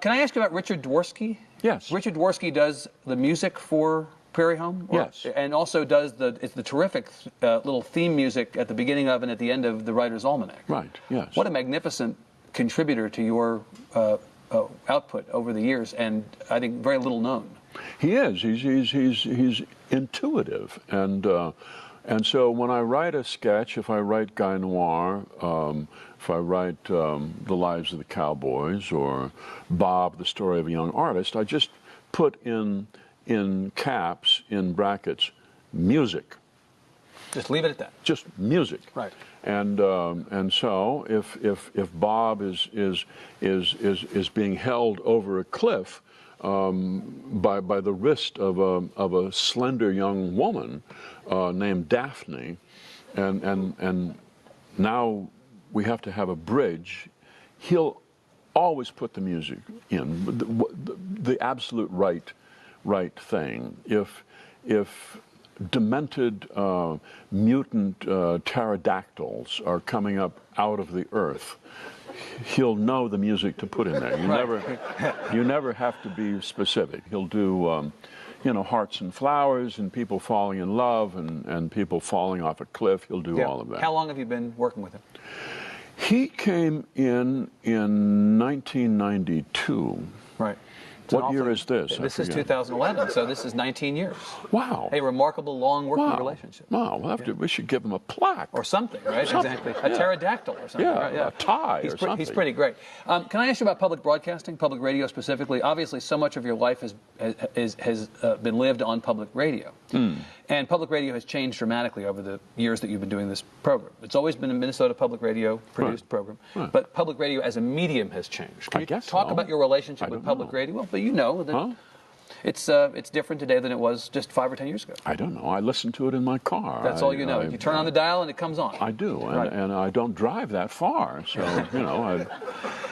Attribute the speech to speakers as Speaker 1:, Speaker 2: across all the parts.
Speaker 1: Can I ask you about Richard Dworsky?
Speaker 2: Yes.
Speaker 1: Richard Dworsky does the music for Prairie Home?
Speaker 2: Yes.
Speaker 1: And also does the terrific little theme music at the beginning of and at the end of the Writer's Almanac.
Speaker 2: Right, yes.
Speaker 1: What a magnificent contributor to your output over the years, and I think very little known.
Speaker 2: He is. He's intuitive, and so when I write a sketch, if I write Guy Noir, if I write The Lives of the Cowboys or Bob, the Story of a Young Artist, I just put in caps, in brackets, music.
Speaker 1: Just leave it at that.
Speaker 2: Just music.
Speaker 1: Right.
Speaker 2: And so if Bob is being held over a cliff by the wrist of a slender young woman named Daphne, and now we have to have a bridge, he'll always put the music in, the absolute right thing. If demented mutant pterodactyls are coming up out of the earth, he'll know the music to put in there. You never have to be specific. He'll do hearts and flowers and people falling in love and people falling off a cliff. He'll do all of that.
Speaker 1: How long have you been working with him?
Speaker 2: He came in 1992.
Speaker 1: Right.
Speaker 2: What year is this?
Speaker 1: This is 2011, so this is 19 years.
Speaker 2: Wow.
Speaker 1: A remarkable long working relationship.
Speaker 2: Wow, we should give him a plaque.
Speaker 1: Or something, right? Something. Exactly. A pterodactyl or something.
Speaker 2: Yeah,
Speaker 1: right? Yeah.
Speaker 2: A tie or something.
Speaker 1: He's pretty great. Can I ask you about public broadcasting, public radio specifically? Obviously, so much of your life has been lived on public radio. And public radio has changed dramatically over the years that you've been doing this program. It's always been a Minnesota Public Radio produced program, but public radio as a medium has changed. Can you talk about your relationship with public radio? Well, but you know that it's different today than it was just 5 or 10 years ago.
Speaker 2: I don't know. I listen to it in my car.
Speaker 1: That's all you know. You turn on the dial and it comes on.
Speaker 2: I do, and I don't drive that far, so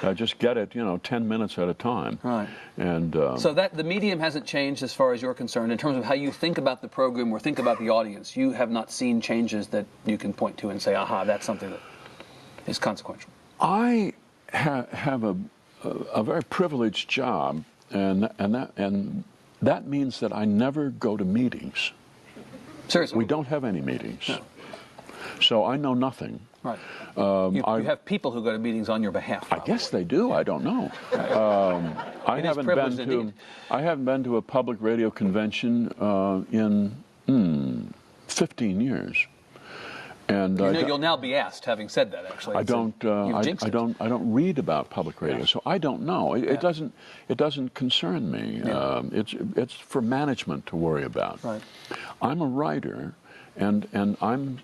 Speaker 2: I just get it 10 minutes at a time.
Speaker 1: Right.
Speaker 2: And
Speaker 1: so that the medium hasn't changed as far as you're concerned in terms of how you think about the program or think about the audience. You have not seen changes that you can point to and say, aha, that's something that is consequential.
Speaker 2: I have a very privileged job, and that means that I never go to meetings.
Speaker 1: Seriously?
Speaker 2: We don't have any meetings. No. So I know nothing.
Speaker 1: Right. You have people who go to meetings on your behalf. Probably.
Speaker 2: I guess they do. I don't know. I haven't been to a public radio convention in 15 years. And
Speaker 1: you'll now be asked. Having said that, actually,
Speaker 2: I don't read about public radio, so I don't know. It doesn't concern me. It's for management to worry about.
Speaker 1: Right.
Speaker 2: I'm a writer, and I'm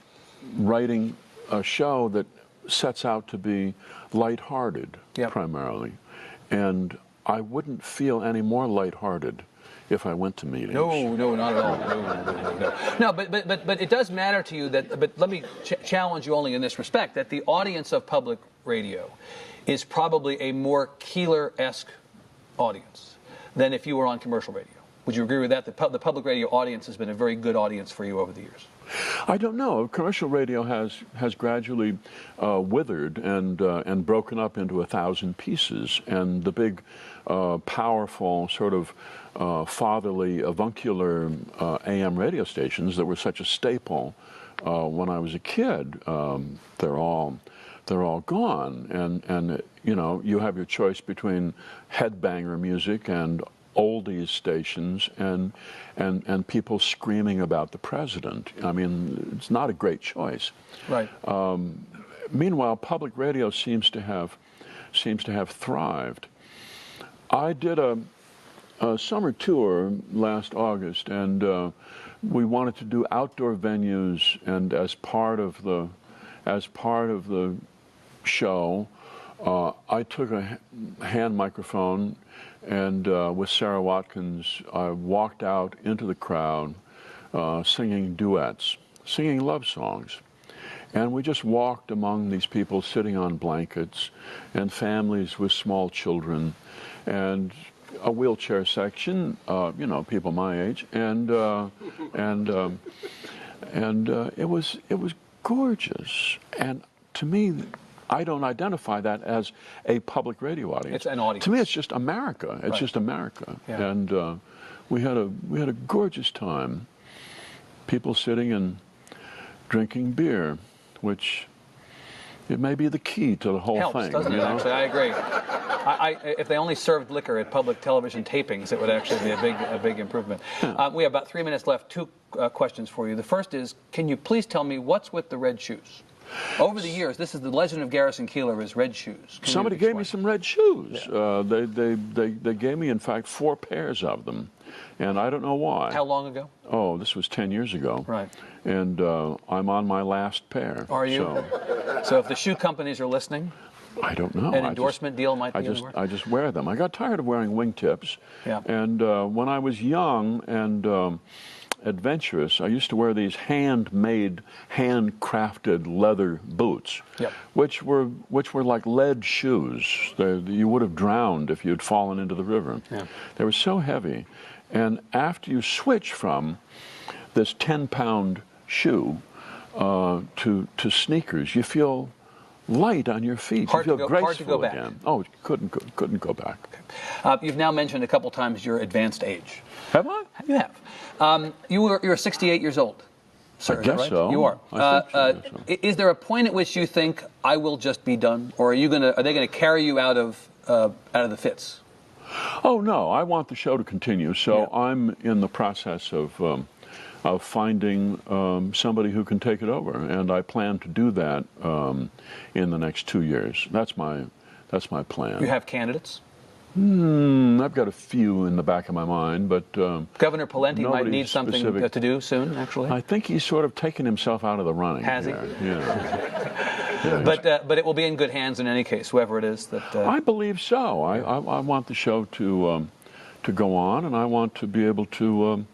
Speaker 2: writing a show that sets out to be lighthearted primarily, and I wouldn't feel any more lighthearted if I went to meetings.
Speaker 1: No, not at all. No, but it does matter to you that. But let me challenge you only in this respect: that the audience of public radio is probably a more Keillor-esque audience than if you were on commercial radio. Would you agree with that? The public radio audience has been a very good audience for you over the years.
Speaker 2: I don't know. Commercial radio has gradually withered and broken up into 1,000 pieces, and the big, powerful sort of fatherly, avuncular AM radio stations that were such a staple when I was a kid, they're all gone, and you have your choice between headbanger music and oldies stations and people screaming about the president. I mean, it's not a great choice.
Speaker 1: Right.
Speaker 2: Meanwhile, public radio seems to have thrived. I did a summer tour last August, and we wanted to do outdoor venues, and as part of the show, I took a hand microphone, and with Sarah Watkins, I walked out into the crowd singing duets, singing love songs. And we just walked among these people sitting on blankets and families with small children and a wheelchair section, people my age, and it was gorgeous. And to me, I don't identify that as a public radio audience.
Speaker 1: It's an audience.
Speaker 2: To me, it's just America. It's
Speaker 1: Right.
Speaker 2: just America.
Speaker 1: Yeah.
Speaker 2: And we had a gorgeous time. People sitting and drinking beer, which it may be the key to the whole
Speaker 1: Helps,
Speaker 2: thing.
Speaker 1: doesn't it? Actually, I agree. If they only served liquor at public television tapings, it would actually be a big improvement. We have about 3 minutes left. Two questions for you. The first is, can you please tell me what's with the red shoes? Over the years, this is the legend of Garrison Keillor is red shoes.
Speaker 2: Somebody gave me some red shoes. Yeah. They gave me, in fact, 4 pairs of them, and I don't know why.
Speaker 1: How long ago?
Speaker 2: Oh, this was 10 years ago.
Speaker 1: Right.
Speaker 2: And I'm on my last pair.
Speaker 1: Are you? So if the shoe companies are listening,
Speaker 2: I don't know.
Speaker 1: an endorsement deal might be in the works?
Speaker 2: I just wear them. I got tired of wearing wingtips.
Speaker 1: Yeah.
Speaker 2: And when I was young and adventurous, I used to wear these handmade, handcrafted leather boots,
Speaker 1: yep.
Speaker 2: which were like lead shoes. You would have drowned if you'd fallen into the river.
Speaker 1: Yeah.
Speaker 2: They were so heavy. And after you switch from this 10-pound shoe to sneakers, you feel light on your feet.
Speaker 1: Hard
Speaker 2: you feel graceful
Speaker 1: hard to go back.
Speaker 2: again. Oh, couldn't go back.
Speaker 1: Okay. You've now mentioned a couple times your advanced age.
Speaker 2: Have I?
Speaker 1: You have. You're 68 years old, sir.
Speaker 2: I guess
Speaker 1: right?
Speaker 2: so.
Speaker 1: You are.
Speaker 2: I think so.
Speaker 1: Is there a point at which you think I will just be done, or are they going to carry you out of the fits?
Speaker 2: Oh no, I want the show to continue. So
Speaker 1: Yeah.
Speaker 2: I'm in the process of finding somebody who can take it over, and I plan to do that in the next 2 years. That's my plan.
Speaker 1: You have candidates?
Speaker 2: I've got a few in the back of my mind, but
Speaker 1: Governor Pawlenty might
Speaker 2: nobody
Speaker 1: need something
Speaker 2: specific.
Speaker 1: to do soon, actually.
Speaker 2: I think he's sort of taken himself out of the running.
Speaker 1: Has he?
Speaker 2: here. Yeah.
Speaker 1: But it will be in good hands in any case, whoever it is that.
Speaker 2: I believe so. I want the show to go on, and I want to be able to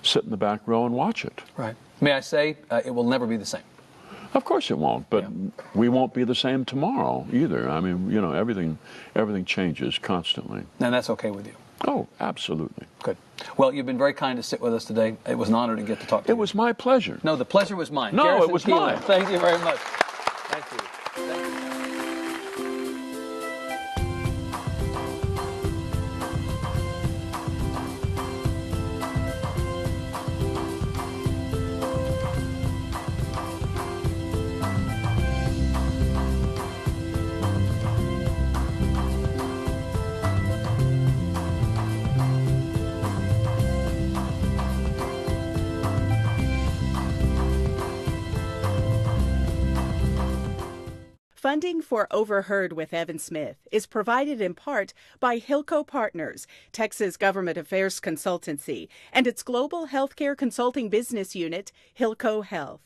Speaker 2: sit in the back row and watch it.
Speaker 1: Right. May I say, it will never be the same.
Speaker 2: Of course it won't, but we won't be the same tomorrow either. I mean, everything changes constantly.
Speaker 1: And that's okay with you.
Speaker 2: Oh, absolutely.
Speaker 1: Good. Well, you've been very kind to sit with us today. It was an honor to get to talk to you.
Speaker 2: It was my pleasure.
Speaker 1: No, the pleasure was mine.
Speaker 2: No,
Speaker 1: Garrison
Speaker 2: it was
Speaker 1: Keillor,
Speaker 2: mine.
Speaker 1: Thank you very much. Thank you. Thank you.
Speaker 3: Funding for Overheard with Evan Smith is provided in part by Hilco Partners, Texas Government Affairs Consultancy, and its global healthcare consulting business unit, Hilco Health,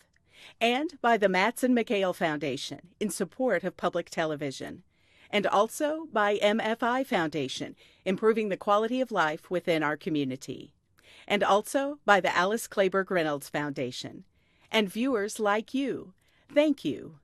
Speaker 3: and by the Matson McHale Foundation in support of public television, and also by MFI Foundation, improving the quality of life within our community, and also by the Alice Kleberg Reynolds Foundation. And viewers like you, thank you.